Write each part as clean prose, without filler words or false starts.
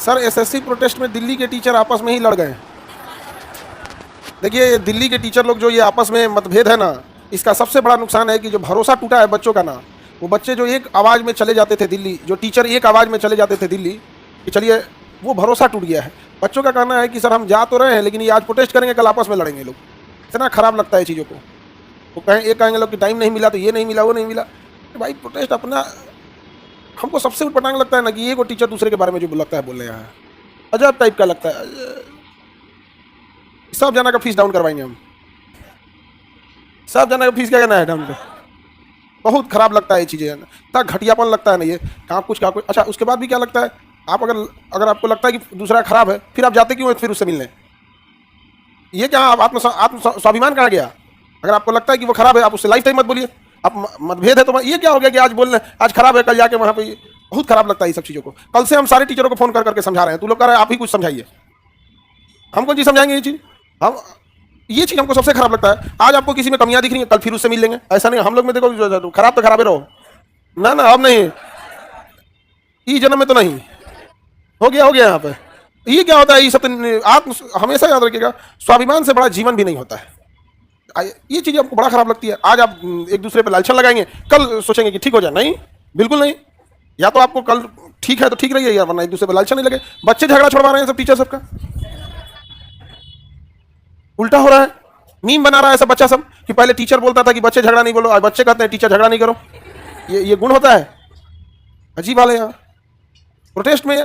Sir SSC protest में दिल्ली के teacher आपस में ही लड़ गए। देखिए दिल्ली के टीचर लोग जो ये आपस में मतभेद है ना, इसका सबसे बड़ा नुकसान है कि जो भरोसा टूटा है बच्चों का ना, वो बच्चे जो एक आवाज़ में चले जाते थे दिल्ली, जो टीचर एक आवाज़ में चले जाते थे दिल्ली कि चलिए, वो भरोसा टूट गया है। बच्चों का कहना है कि सर हम जा तो रहे हैं लेकिन ये आज प्रोटेस्ट करेंगे कल आपस में लड़ेंगे लोग। इतना खराब लगता है चीज़ों को। वो कहें एक कहेंगे लोग कि टाइम नहीं मिला तो ये नहीं मिला वो नहीं मिला। तो भाई प्रोटेस्ट अपना, हमको सबसे उटपटांग लगता है ना कि ये को टीचर दूसरे के बारे में जो लगता है बोल रहे हैं, अजब टाइप का लगता है। सब जना का फीस डाउन करवाएंगे हम, सब जना का फीस क्या करना है डाउन। बहुत खराब लगता है ये चीज़ें, इतना घटियापन लगता है ना ये, कहाँ कुछ कहाँ कुछ। अच्छा उसके बाद भी क्या लगता है, आप अगर आपको लगता है कि दूसरा खराब है फिर आप जाते क्यों फिर उससे मिलने। ये क्या आप आत्म स्वाभिमान कहाँ गया। अगर आपको लगता है कि वो खराब है आप उससे लाइफ टाइम मत बोलिए। आप मतभेद है तो ये क्या हो गया कि आज बोल रहे हैं आज खराब है कल जाके वहाँ पे। बहुत खराब लगता है ये सब चीज़ों को। कल से हम सारे टीचरों को फोन कर करके समझा रहे हैं, तू लोग कह रहे हैं आप ही कुछ समझाइए। हमको जी समझाएंगे ये चीज़ हम, ये चीज़ हमको सबसे खराब लगता है। आज आपको किसी में कमियां दिख रही है कल फिर उससे मिल लेंगे, ऐसा नहीं। हम लोग में देखो खराब तो खराब ही रहो ना ना, अब नहीं, इस जन्म में तो नहीं, हो गया यहाँ पे। ये क्या होता है, ये सब तो आप हमेशा याद रखिएगा, स्वाभिमान से बड़ा जीवन भी नहीं होता है। ये चीज़ आपको बड़ा खराब लगती है। आज आप एक दूसरे पे लालछन लगाएंगे, कल सोचेंगे कि ठीक हो जाए, नहीं बिल्कुल नहीं। या तो आपको कल ठीक है तो ठीक रहिए, या वरना एक दूसरे पे लालछन नहीं लगे। बच्चे झगड़ा छुड़वा रहे हैं सब टीचर सबका, उल्टा हो रहा है। मीम बना रहा है सब बच्चा सब कि पहले टीचर बोलता था कि बच्चे झगड़ा नहीं बोलो, आज बच्चे कहते हैं टीचर झगड़ा नहीं करो। ये गुण होता है, अजीब वाले। यहाँ प्रोटेस्ट में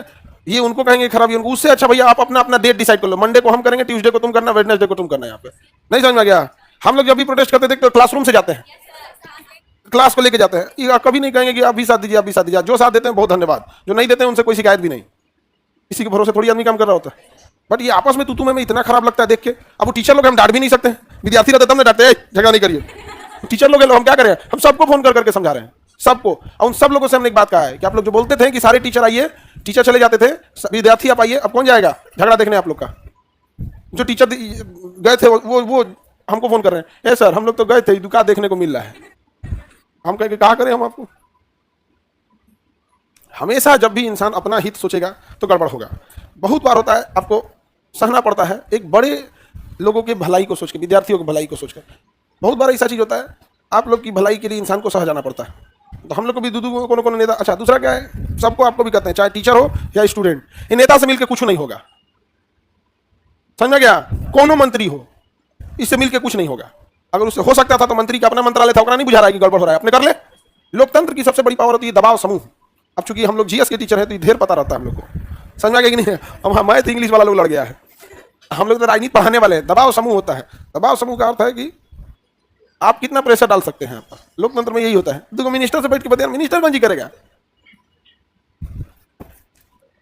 ये उनको कहेंगे खराब, उनको उससे अच्छा भैया आप अपना अपना डेट डिसाइड कर लो, मंडे को हम करेंगे, ट्यूसडे को तुम करना, वेडनेसडे को तुम करना। यहाँ पे नहीं समझ में गया। हम लोग जब भी प्रोटेस्ट करते थे तो क्लासरूम से जाते हैं, क्लास को लेके जाते हैं। ये कभी नहीं कहेंगे कि आप भी साथ दीजिए, आप भी साथ दीजिए। जो साथ देते हैं बहुत धन्यवाद, जो नहीं देते हैं उनसे कोई शिकायत भी नहीं। किसी के भरोसे थोड़ी आदमी काम कर रहा होता है। बट ये आपस में तू तुम्हें इतना खराब लगता है देख के। अब वो टीचर लोग हम डांट भी नहीं सकते, विद्यार्थी रहते तब ना डांटते झगड़ा नहीं करिए। टीचर लोग हम क्या करें, हम सबको फोन कर करके समझा रहे हैं सबको। और उन सब लोगों से हमने एक बात कहा है कि आप लोग जो बोलते थे कि सारे टीचर आइए, टीचर चले जाते थे, विद्यार्थी आप आइए। अब कौन जाएगा झगड़ा देखने आप लोग का। जो टीचर गए थे वो हमको फोन कर रहे हैं, ए सर हम लोग तो गए थे, दुकान देखने को मिल रहा है। हम कहेंगे कहा करें हम आपको। हमेशा जब भी इंसान अपना हित सोचेगा तो गड़बड़ होगा। बहुत बार होता है आपको सहना पड़ता है एक बड़े लोगों की भलाई को सोच के, विद्यार्थियों की भलाई को सोचकर। बहुत बार ऐसा चीज होता है आप लोग की भलाई के लिए इंसान को सह जाना पड़ता है। तो हम लोग को भी कोनो नेता। अच्छा दूसरा क्या है, सबको आपको भी कहते हैं, चाहे टीचर हो या स्टूडेंट, ये नेता से मिलकर कुछ नहीं होगा। समझ में गया। कोनो मंत्री हो, इससे मिलकर कुछ नहीं होगा। अगर उससे हो सकता था तो मंत्री का अपना मंत्रालय था, नहीं बुझा रहा है कि गड़बड़ हो रहा है, अपने कर ले। लोकतंत्र की सबसे बड़ी पावर होती है दबाव समूह। अब चूंकि हम लोग जीएस के टीचर हैं तो ढेर पता रहता है हम लोग को, समझ में गया कि नहीं। अब मैथ इंग्लिश वाला लोग लड़ गया है, हम लोग तो राजनीति पढ़ाने वाले हैं। दबाव समूह होता है, दबाव समूह का अर्थ है कि आप कितना प्रेशर डाल सकते हैं। आप लोकतंत्र में यही होता है। देखो मिनिस्टर से बैठ के बताया, मिनिस्टर मंजी करेगा।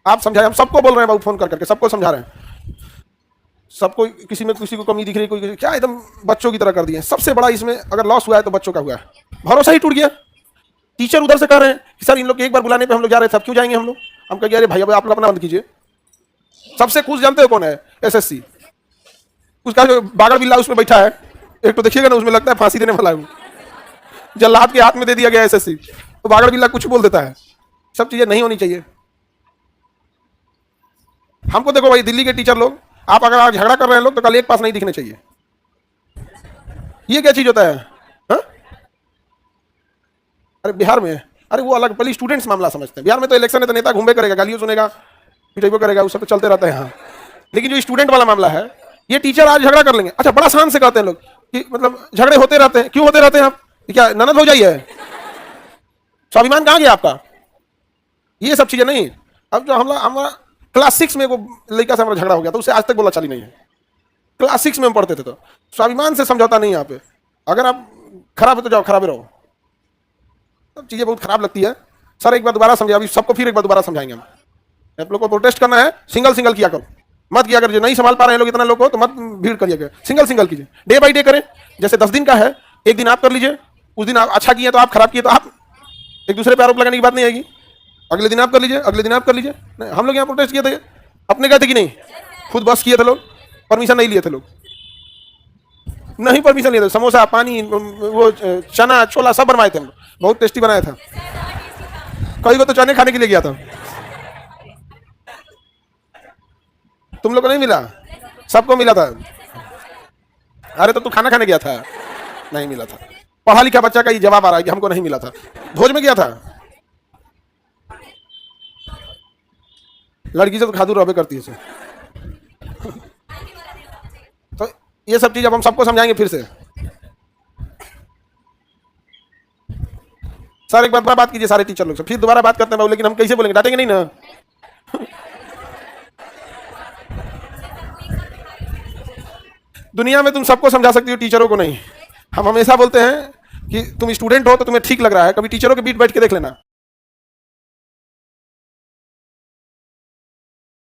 आप समझाए, हम सबको बोल रहे हैं बाबू, फोन कर करके सबको समझा रहे हैं, सबको। किसी में किसी को कमी दिख रही है, कोई क्या एकदम बच्चों की तरह कर दिए। सबसे बड़ा इसमें अगर लॉस हुआ है तो बच्चों का हुआ है। भरोसा ही टूट गया। टीचर उधर से कह रहे हैं कि सर इन लोग के एक बार बुलाने पे हम लोग जा रहे थे, अब क्यों जाएंगे हम लोग। हम कहेंगे अरे भाई अब आप लोग अपना बंद कीजिए। सबसे खुश जानते हो कौन है, एसएससी। उसका जो बागड़ बिल्ला उसमें बैठा है, एक तो देखिएगा ना, उसमें लगता है फांसी देने वाला है। जल्लाद के हाथ में दे दिया गया एसएससी, तो बागड़ बिल्ला कुछ बोल देता है। सब चीजें नहीं होनी चाहिए। हमको देखो भाई, दिल्ली के टीचर लोग, आप अगर आज झगड़ा कर रहे हैं लोग तो कल एक पास नहीं दिखने चाहिए। ये क्या चीज होता है हा? अरे बिहार में, अरे वो अलग, पहले स्टूडेंट्स मामला समझते हैं। बिहार में तो इलेक्शन है तो नेता घूमे करेगा, गालियों सुनेगा, पिटाई करेगा, वो सब तो चलते रहता है यहाँ। लेकिन जो स्टूडेंट वाला मामला है, ये टीचर आज झगड़ा कर लेंगे। अच्छा बड़ा शान से कहते हैं लोग कि मतलब झगड़े होते रहते हैं, क्यों होते रहते हैं आप, क्या ननद हो जाइए, स्वाभिमान कहाँ गया आपका। ये सब चीजें नहीं। अब जो हमारा क्लास 6 में वो लड़का से हमारा झगड़ा हो गया था, उससे आज तक बोला चली नहीं है। क्लास 6 में हम पढ़ते थे तो स्वाभिमान से समझौता नहीं। यहाँ पे अगर आप खराब है तो जाओ, खराब ही रहो। सब चीजें बहुत खराब लगती है। सर एक बार दोबारा समझाइए, अभी सबको फिर एक बार दोबारा समझाएंगे हम। आप लोग को प्रोटेस्ट करना है, सिंगल सिंगल किया करो, मत किया अगर जो नहीं संभाल पा रहे हैं लोग इतना लोग को, तो मत भीड़ करिएगा, सिंगल सिंगल कीजिए, डे बाई डे करें। जैसे 10 दिन का है, एक दिन आप कर लीजिए, उस दिन आप अच्छा किए तो आप, खराब किए तो आप। एक दूसरे पर आरोप लगाने की बात नहीं आएगी। अगले दिन आप कर लीजिए, अगले दिन आप कर लीजिए। हम लोग यहाँ प्रोटेस्ट किए थे, अपने गए थे कि नहीं, खुद बस किए थे लोग, परमिशन नहीं लिए थे लोग, नहीं परमिशन लिए थे। समोसा, पानी, वो चना छोला सब बनवाए थे हम लोग, बहुत टेस्टी बनाया था। कई को तो चने खाने के लिए गया था। तुम लोग को नहीं मिला? सबको मिला था। अरे तो तू खाना खाने गया था? नहीं मिला था। पढ़ा लिखा बच्चा का ये जवाब आ रहा है कि हमको नहीं मिला था। भोज में गया था? लड़की से तो खादू रहबे करती है से। तो ये सब चीज अब हम सबको समझाएंगे फिर से। सर एक बार बात कीजिए सारे टीचर लोग से, फिर दोबारा बात करते हैं बाबू, लेकिन हम कैसे बोलेंगे, डांटेंगे नहीं ना? दुनिया में तुम सबको समझा सकती हो, टीचरों को नहीं। हम हमेशा बोलते हैं कि तुम स्टूडेंट हो तो तुम्हें ठीक लग रहा है, कभी टीचरों के बीच बैठ के देख लेना।